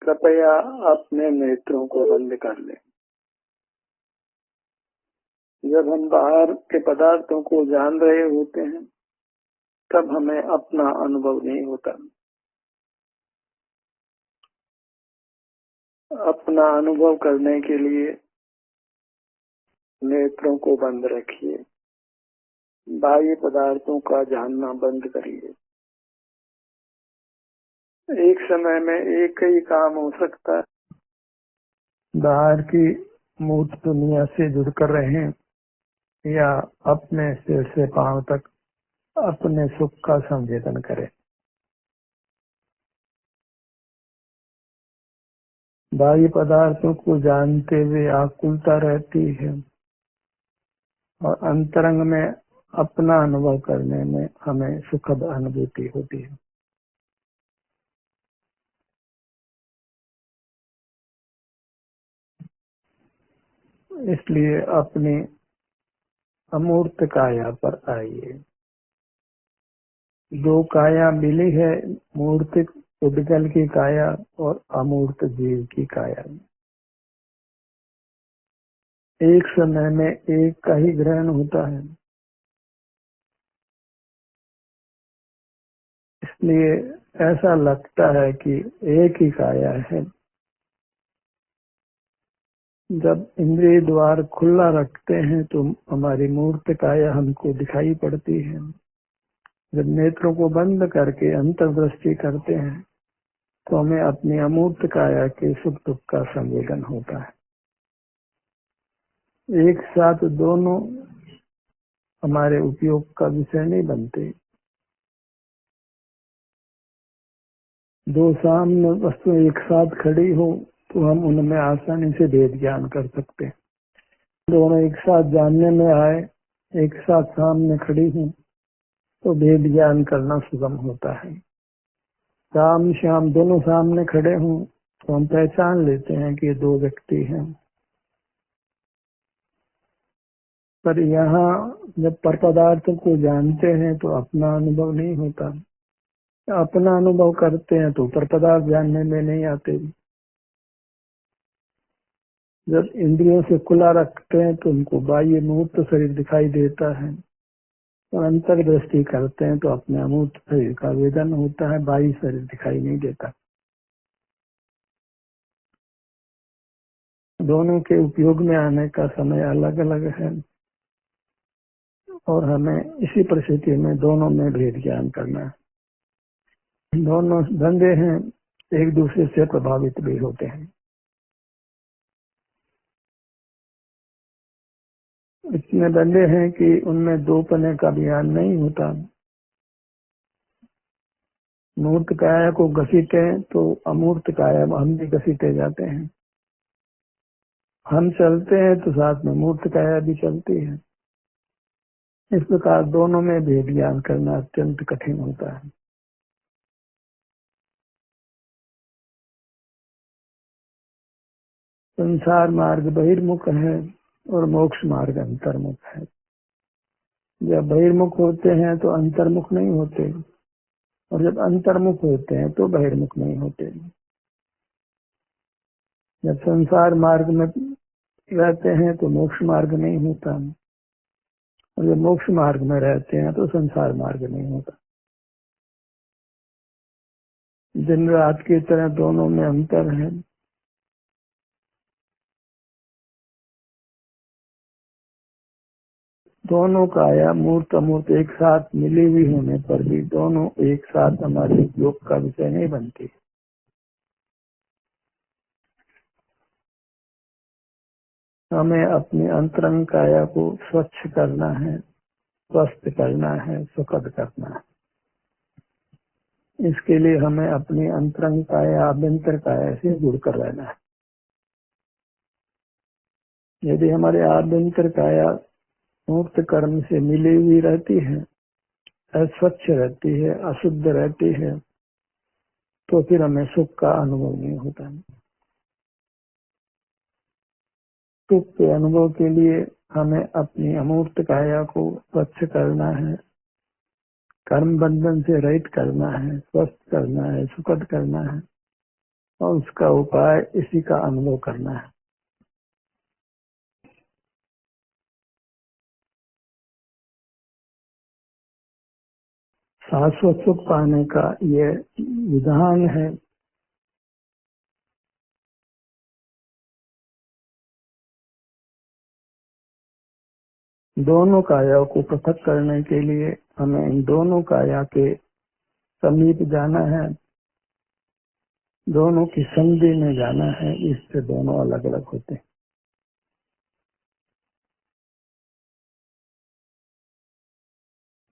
कृपया अपने नेत्रों को बंद कर लें। जब हम बाहर के पदार्थों को जान रहे होते हैं तब हमें अपना अनुभव नहीं होता। अपना अनुभव करने के लिए नेत्रों को बंद रखिए, बाह्य पदार्थों का जानना बंद करिए। एक समय में एक ही काम हो सकता है। बाहर की मूर्त दुनिया से जुड़कर रहें या अपने सिर से पांव तक अपने सुख का संवेदन करें। बाह्य पदार्थों को जानते हुए आकुलता रहती है और अंतरंग में अपना अनुभव करने में हमें सुखद अनुभूति होती है। इसलिए अपनी अमूर्त काया पर आइए। दो काया मिली है, मूर्तिक उद्गल की काया और अमूर्त जीव की काया। एक समय में एक का ही ग्रहण होता है, इसलिए ऐसा लगता है कि एक ही काया है। जब इंद्रिय द्वार खुला रखते हैं तो हमारी मूर्त काया हमको दिखाई पड़ती है। जब नेत्रों को बंद करके अंतर्दृष्टि करते हैं तो हमें अपनी अमूर्त काया के सुख दुख का संवेदन होता है। एक साथ दोनों हमारे उपयोग का विषय नहीं बनते। दो सामने वस्तु एक साथ खड़ी हो तो हम उनमें आसानी से भेद ज्ञान कर सकते हैं। दोनों एक साथ जानने में आए, एक साथ सामने खड़ी हूँ तो भेद ज्ञान करना सुगम होता है। राम श्याम दोनों सामने खड़े हों तो हम पहचान लेते हैं कि ये दो व्यक्ति हैं। पर यहाँ जब पर पदार्थों को जानते हैं तो अपना अनुभव नहीं होता। अपना अनुभव करते हैं तो पर पदार्थ जानने में नहीं आते। जब इंद्रियों से खुला रखते हैं तो उनको बाह्य मूर्त शरीर दिखाई देता है और अंतर दृष्टि करते हैं तो अपने अमूर्त शरीर का वेदन होता है, बाह्य शरीर दिखाई नहीं देता। दोनों के उपयोग में आने का समय अलग अलग है और हमें इसी परिस्थिति में दोनों में भेद ज्ञान करना है। दोनों धंधे हैं, एक दूसरे से प्रभावित भी होते हैं। इतने बंधे हैं कि उनमें दो पने का ज्ञान नहीं होता। मूर्त काया को घसीटे तो अमूर्त काया हम भी घसीटे जाते हैं। हम चलते हैं तो साथ में मूर्त काया भी चलती है। इस प्रकार दोनों में भेद ज्ञान करना अत्यंत कठिन होता है। संसार मार्ग बहिर्मुख है और मोक्ष मार्ग अंतर्मुख है। जब बहिर्मुख होते हैं तो अंतर्मुख नहीं होते और जब अंतर्मुख होते हैं तो बहिर्मुख नहीं होते। जब संसार मार्ग में रहते हैं तो मोक्ष मार्ग नहीं होता और जब मोक्ष मार्ग में रहते हैं तो संसार मार्ग नहीं होता। दिन रात की तरह दोनों में अंतर है। दोनों काया मूर्त अमूर्त एक साथ मिली हुई होने पर भी दोनों एक साथ हमारे उपयोग का विषय नहीं बनती। हमें अपनी अंतरंग काया को स्वच्छ करना है, स्वस्थ करना है, सुखद करना है। इसके लिए हमें अपनी अंतरंग काया आभ्यंतर काया से जुड़कर रहना है। यदि हमारे आभ्यंतर काया मूर्त कर्म से मिली हुई रहती है, अस्वच्छ रहती है, अशुद्ध रहती है, तो फिर हमें सुख का अनुभव नहीं होता। सुख के अनुभव के लिए हमें अपनी अमूर्त काया को स्वच्छ करना है, कर्म बंधन से रहित करना है, स्वस्थ करना है, सुखद करना है और उसका उपाय इसी का अनुभव करना है। शाश्वत सुख पाने का ये विधान है। दोनों काया को पृथक करने के लिए हमें इन दोनों काया के समीप जाना है, दोनों की संधि में जाना है, इससे दोनों अलग अलग होते हैं।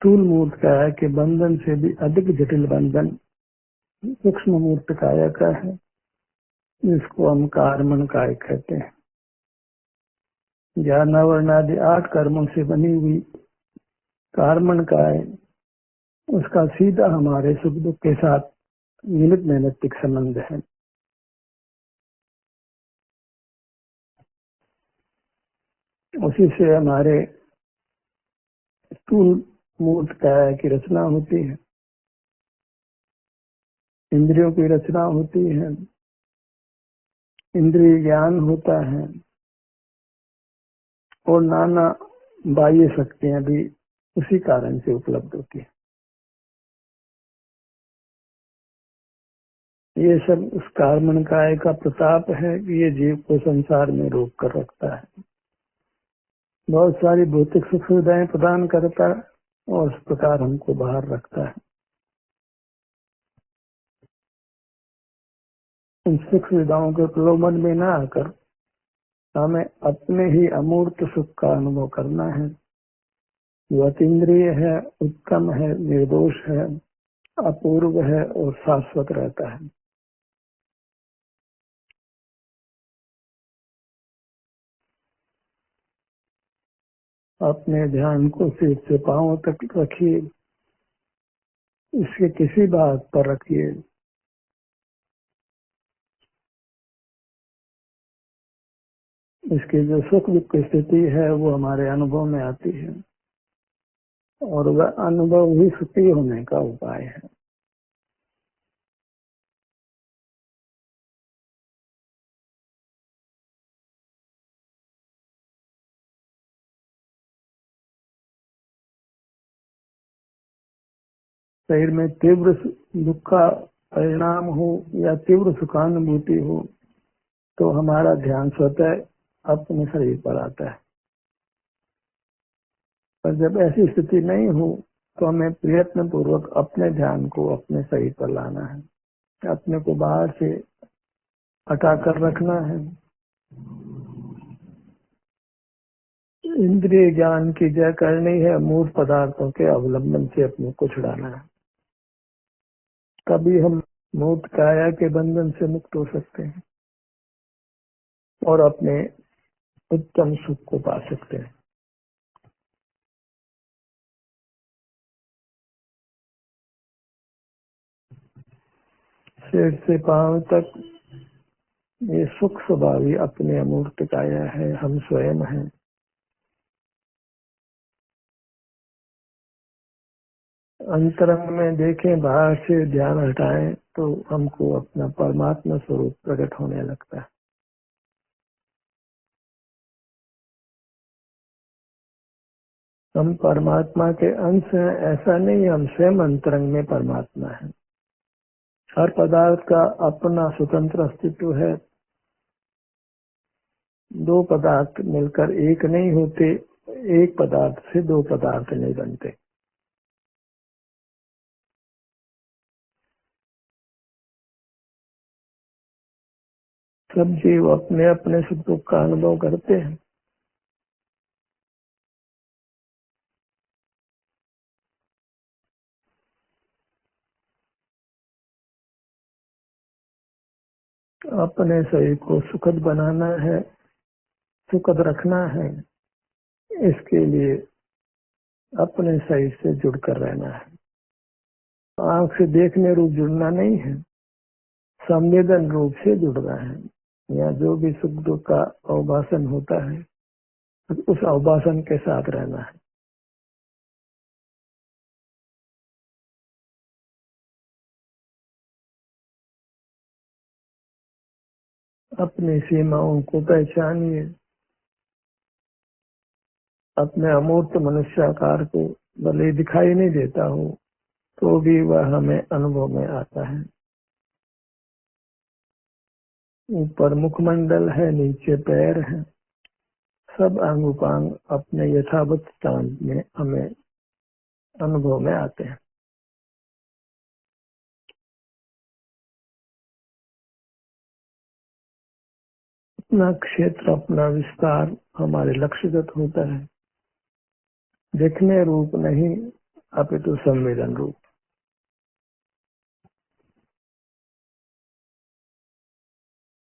स्थूल मूर्त काया के बंधन से भी अधिक जटिल बंधन सूक्ष्म मूर्त काया का है, जिसको हम कार्मण काय कहते हैं। ज्ञानावरण आदि 8 कर्मों से बनी हुई कार्मण काय, उसका सीधा हमारे सुख दुख के साथ निमित्त नैमित्तिक संबंध है। उसी से हमारे स्थूल मूर्त काया की रचना होती है, इंद्रियों की रचना होती है, इंद्रिय ज्ञान होता है और नाना बाह्य शक्तियां भी उसी कारण से उपलब्ध होती है। ये सब उस कार्मण काय का प्रताप है कि ये जीव को संसार में रोक कर रखता है, बहुत सारी भौतिक सुख सुविधाएं प्रदान करता है और इस प्रकार हमको बाहर रखता है। इन सुख सुविधाओं के प्रलोभन में न आकर हमें अपने ही अमूर्त सुख का अनुभव करना है, जो अतीन्द्रिय है, उत्तम है, निर्दोष है, अपूर्व है और शाश्वत रहता है। अपने ध्यान को सिर से पांव तक रखिए, इसके किसी बात पर रखिए। इसकी जो सुख दुख की स्थिति है वो हमारे अनुभव में आती है और वह अनुभव ही सुखी होने का उपाय है। शरीर में तीव्र दुख का परिणाम हो या तीव्र सुखानुभूति हो तो हमारा ध्यान स्वतः अपने शरीर पर आता है, पर जब ऐसी स्थिति नहीं हो तो हमें प्रयत्न पूर्वक अपने ध्यान को अपने शरीर पर लाना है, अपने को बाहर से हटा कर रखना है। इंद्रिय ज्ञान की जय करनी है, मूर्त पदार्थों के अवलंबन से अपने को छुड़ाना है, तभी हम मूर्त काया के बंधन से मुक्त हो सकते हैं और अपने उत्तम सुख को पा सकते हैं। सिर से पांव तक ये सुख स्वभावी अपने अमूर्त काया है, हम स्वयं हैं। अंतरंग में देखें, बाहर से ध्यान हटाएं तो हमको अपना परमात्मा स्वरूप प्रकट होने लगता है। हम परमात्मा के अंश हैं, ऐसा नहीं, हम स्वयं अंतरंग में परमात्मा है। हर पदार्थ का अपना स्वतंत्र अस्तित्व है। दो पदार्थ मिलकर एक नहीं होते, एक पदार्थ से दो पदार्थ नहीं बनते। सब जीव अपने अपने सुख दुख का अनुभव करते हैं। अपने शरीर को सुखद बनाना है, सुखद रखना है, इसके लिए अपने शरीर से जुड़कर रहना है। आंख से देखने रूप जुड़ना नहीं है, संवेदन रूप से जुड़ना है। या जो भी सुख दुख का अवभाषण होता है उस अवभाषण के साथ रहना है। अपनी सीमाओं को पहचानिए। अपने अमूर्त मनुष्याकार को भले दिखाई नहीं देता हो तो भी वह हमें अनुभव में आता है। ऊपर मुखमंडल है, नीचे पैर है, सब अंग उपांग अपने यथावत स्थान में हमें अनुभव में आते हैं। अपना क्षेत्र, अपना विस्तार हमारे लक्ष्यगत होता है, देखने रूप नहीं अपितु संवेदन रूप।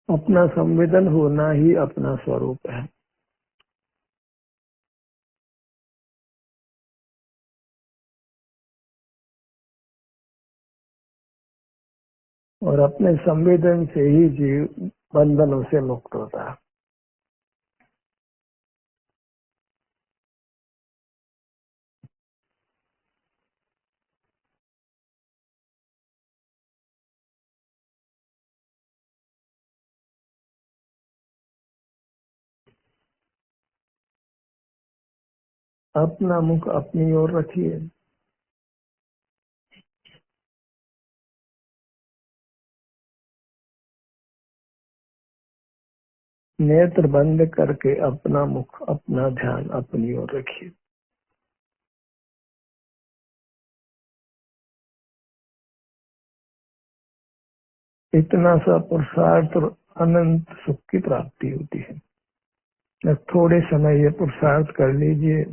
अपना संवेदन होना ही अपना स्वरूप है। और अपने संवेदन से ही जीव बंधनों से मुक्त होता है। अपना मुख अपनी ओर रखिए। नेत्र बंद करके अपना मुख, अपना ध्यान अपनी ओर रखिए। इतना सा पुरुषार्थ और अनंत सुख की प्राप्ति होती है। थोड़े समय ये पुरुषार्थ कर लीजिए,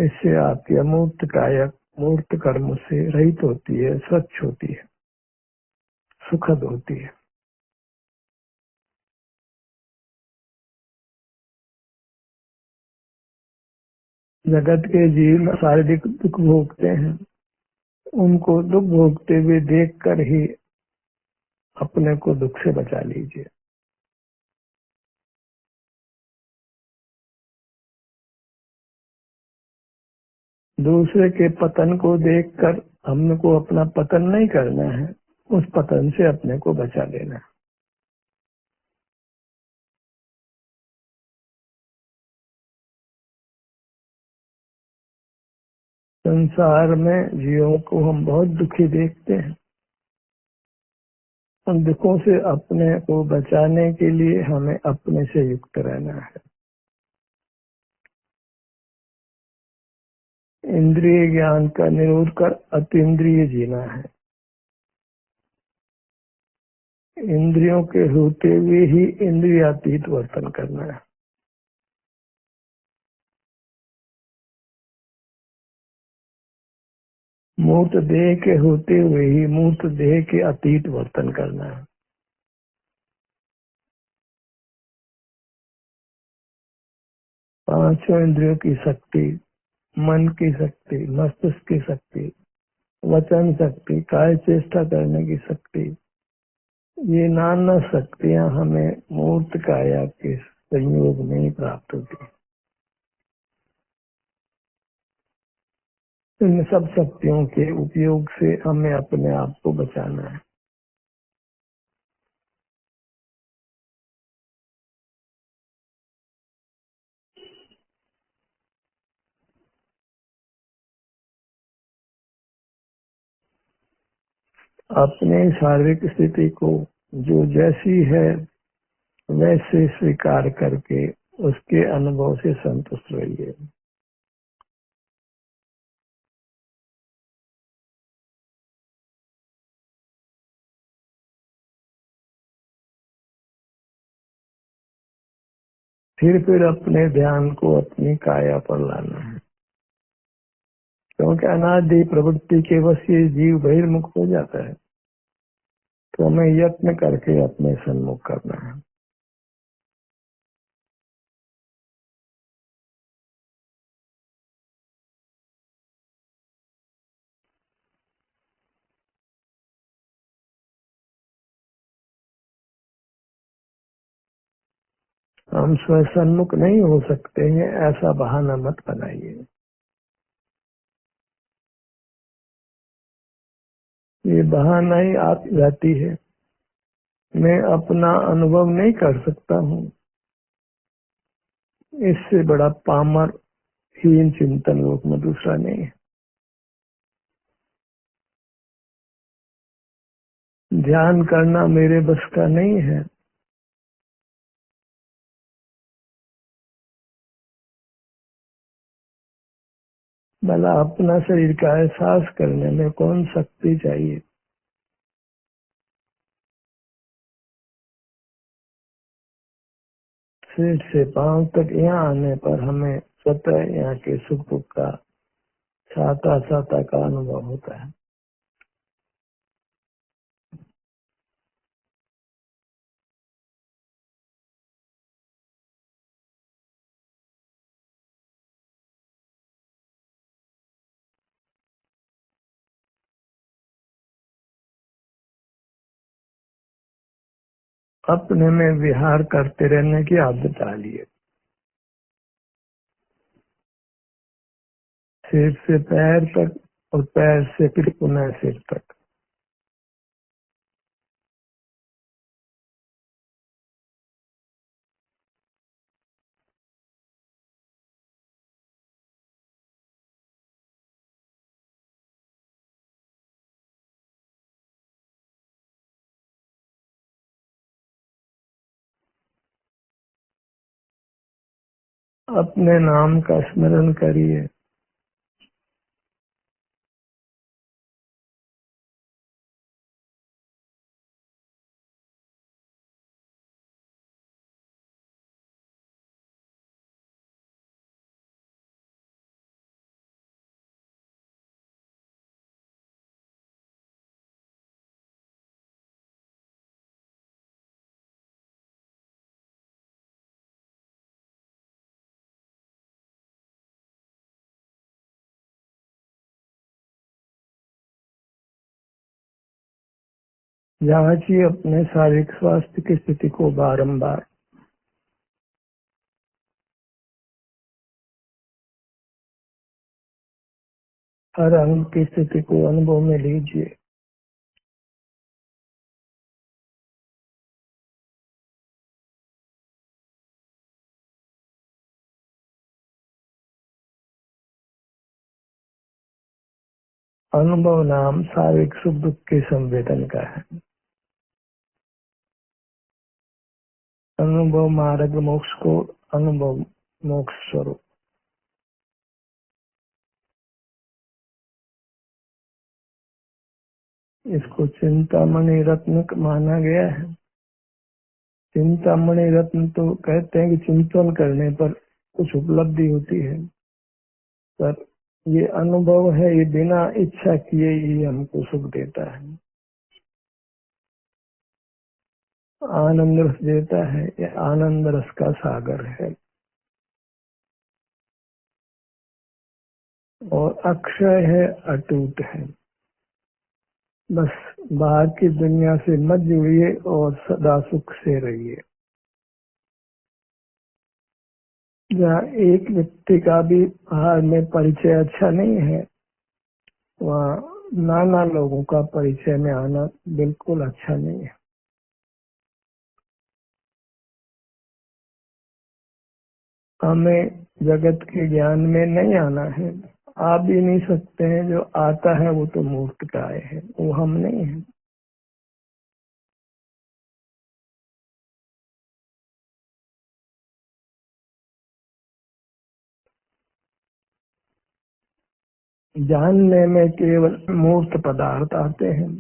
इससे आपकी अमूर्त काया मूर्त कर्म से रहित होती है, स्वच्छ होती है, सुखद होती है। जगत के जीव शारीरिक दुख भोगते हैं, उनको दुख भोगते हुए देखकर ही अपने को दुख से बचा लीजिए। दूसरे के पतन को देखकर हमको अपना पतन नहीं करना है, उस पतन से अपने को बचा लेना है। संसार में जीवों को हम बहुत दुखी देखते हैं। उन दुखों से अपने को बचाने के लिए हमें अपने से युक्त रहना है। इंद्रिय ज्ञान का निरोध कर अतीन्द्रिय जीना है। इंद्रियों के होते हुए ही इंद्रियातीत वर्तन करना है। मूर्त देह के होते हुए ही मूर्त देह के अतीत वर्तन करना है। पांचों इंद्रियों की शक्ति, मन की शक्ति, मस्तिष्क की शक्ति, वचन शक्ति, काय चेष्टा करने की शक्ति, ये नाना शक्तियां हमें मूर्त काया के संयोग में ही प्राप्त होती है। इन सब शक्तियों के उपयोग से हमें अपने आप को बचाना है। अपने शारीरिक स्थिति को जो जैसी है वैसे स्वीकार करके उसके अनुभव से संतुष्ट रहिए। फिर अपने ध्यान को अपनी काया पर लाना है, क्योंकि अनादि प्रवृत्ति के वश ये जीव बहिर्मुख हो जाता है, तो हमें यत्न करके अपने सन्मुख करना है। हम स्वसन्मुख नहीं हो सकते हैं ऐसा बहाना मत बनाइए। ये बहाना ही आप जाती है। मैं अपना अनुभव नहीं कर सकता हूँ, इससे बड़ा पामर हीन चिंतन लोक में दूसरा नहीं है। ध्यान करना मेरे बस का नहीं है। भला अपना शरीर का एहसास करने में कौन शक्ति चाहिए। सिर से पांव तक यहाँ आने पर हमें स्वतः यहाँ के सुख दुख का साता साता का अनुभव होता है। अपने में विहार करते रहने की आदत डाली है। सिर से पैर तक और पैर से फिर पुनः सिर तक। अपने नाम का स्मरण करिए। जांचिए अपने शारीरिक स्वास्थ्य की स्थिति को बारंबार। हर अंग की स्थिति को अनुभव में लीजिए। अनुभव नाम शारीरिक सुख दुख के संवेदन का है। अनुभव मार्ग मोक्ष को अनुभव मोक्ष स्वरूप। इसको चिंतामणि रत्न माना गया है। चिंतामणि रत्न तो कहते हैं कि चिंतन करने पर कुछ उपलब्धि होती है, पर ये अनुभव है, ये बिना इच्छा किए ही हमको सुख देता है, आनंद रस देता है। ये आनंद रस का सागर है और अक्षय है, अटूट है। बस बाहर की दुनिया से मत जुड़िए और सदा सुख से रहिए। जहाँ एक व्यक्ति का भी बाहर में परिचय अच्छा नहीं है, वहाँ नाना लोगों का परिचय में आना बिल्कुल अच्छा नहीं है। हमें जगत के ज्ञान में नहीं आना है। आ भी नहीं सकते हैं, जो आता है वो तो मूर्ख काय है, वो हम नहीं है। जानने में केवल मूर्त पदार्थ आते हैं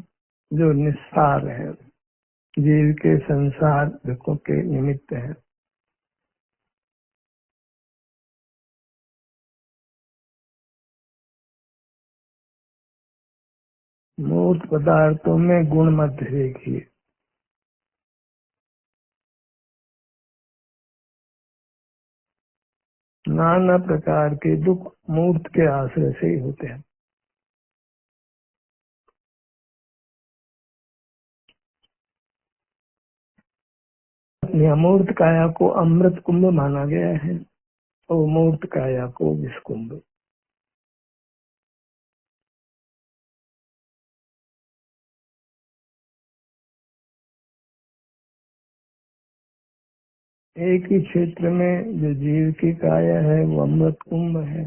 जो निस्सार है, जीव के संसार दुखों के निमित्त है। मूर्त पदार्थों में गुण मत देखिए। नाना प्रकार के दुख मूर्त के आश्रय से ही होते हैं। अपनी अमूर्त काया को अमृत कुंभ माना गया है और मूर्त काया को विष कुंभ। एक ही क्षेत्र में जो जीव की काया है वो अमृत कुंभ है,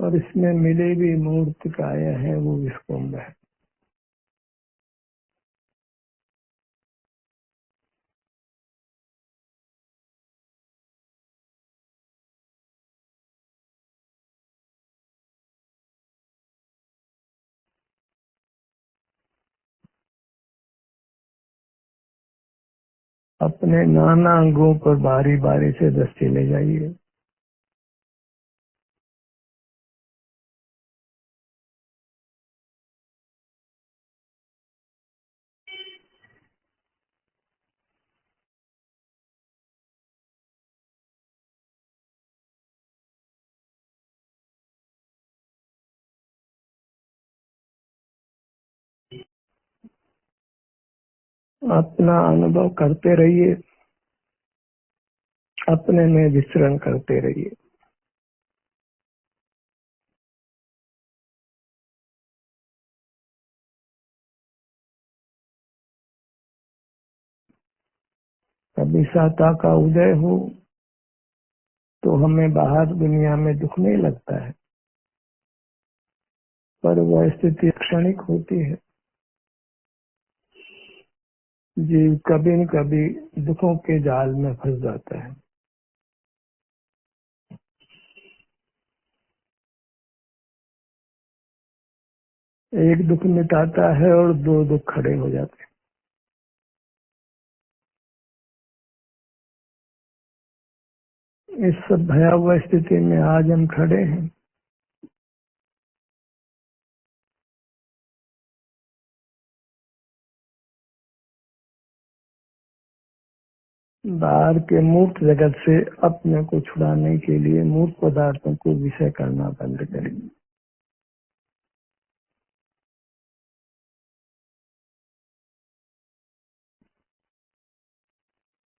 और इसमें मिले भी मूर्त काया है वो विषकुंभ है। अपने नाना अंगों पर बारी बारी से दृष्टि ले जाइए। अपना अनुभव करते रहिए, अपने में विचरण करते रहिए। कभी सत्ता का उदय हो तो हमें बाहर दुनिया में दुख नहीं लगता है, पर वह स्थिति क्षणिक होती है। जीव कभी न कभी दुखों के जाल में फंस जाता है। एक दुख मिटाता है और दो दुख खड़े हो जाते हैं। इस सब भयावह स्थिति में आज हम खड़े हैं। बाहर के मूर्त जगत से अपने को छुड़ाने के लिए मूर्त पदार्थों को विषय करना बंद करें।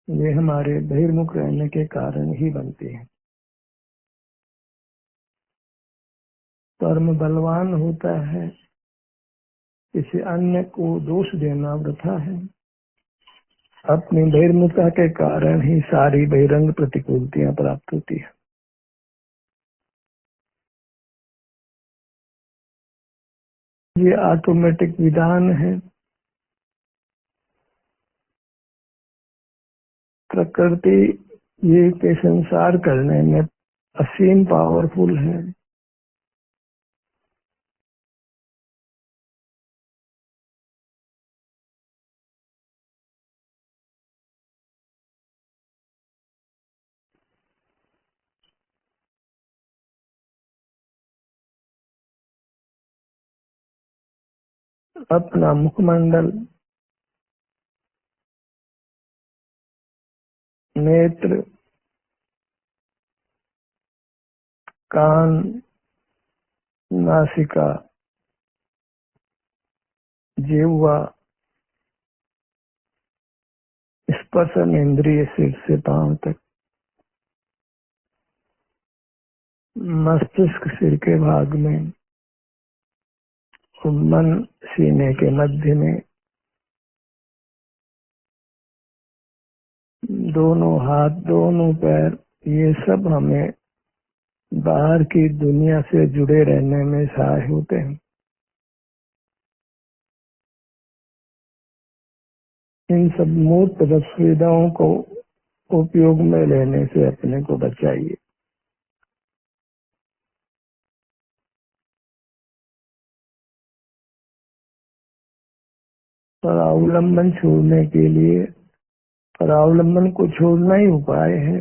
ये हमारे बहिर्मुख रहने के कारण ही बनती है। कर्म बलवान होता है, किसी अन्य को दोष देना वृथा है। अपनी बहिर्मुखता के कारण ही सारी बहिरंग प्रतिकूलतियां प्राप्त होती है। ये ऑटोमेटिक विधान है। प्रकृति ये के संसार करने में असीम पावरफुल है। अपना मुखमंडल, नेत्र, कान, नासिका, जिह्वा, स्पर्शन इंद्रिय सिर से पांव तक, मस्तिष्क सिर के भाग में, मन सीने के मध्य में, दोनों हाथ, दोनों पैर, ये सब हमें बाहर की दुनिया से जुड़े रहने में सहाय होते हैं। इन सब मूर्त सुविधाओं को उपयोग में लेने से अपने को बचाइए। परावलंबन छोड़ने के लिए परावलंबन को छोड़ना ही उपाय है,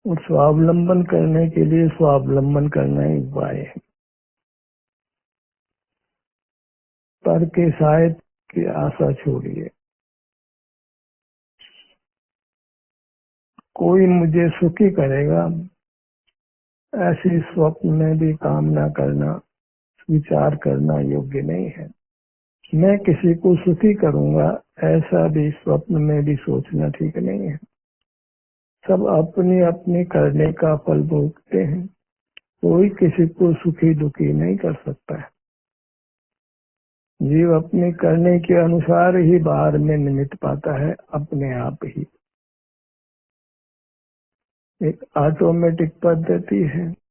और स्वावलंबन करने के लिए स्वावलंबन करना ही उपाय है। पर के शायद की आशा छोड़िए। कोई मुझे सुखी करेगा ऐसी स्वप्न में भी कामना करना, विचार करना योग्य नहीं है। मैं किसी को सुखी करूंगा ऐसा भी स्वप्न में भी सोचना ठीक नहीं है। सब अपनी अपनी करने का फल भोगते हैं। कोई किसी को सुखी दुखी नहीं कर सकता है। जीव अपने करने के अनुसार ही बाहर में निमित्त पाता है, अपने आप ही। एक ऑटोमेटिक पद्धति है।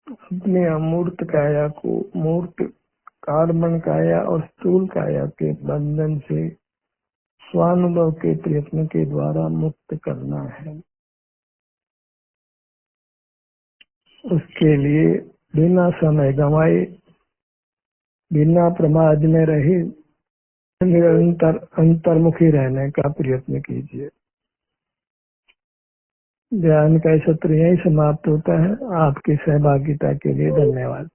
अपने अमूर्त काया को मूर्त कार्बन काया और स्थूल काया के बंधन से स्वानुभव के प्रयत्न के द्वारा मुक्त करना है। उसके लिए बिना समय गंवाए, बिना प्रमाद में रहे, निरंतर अंतर्मुखी रहने का प्रयत्न कीजिए। ध्यान का सत्र यही समाप्त होता है। आपकी सहभागिता के लिए धन्यवाद।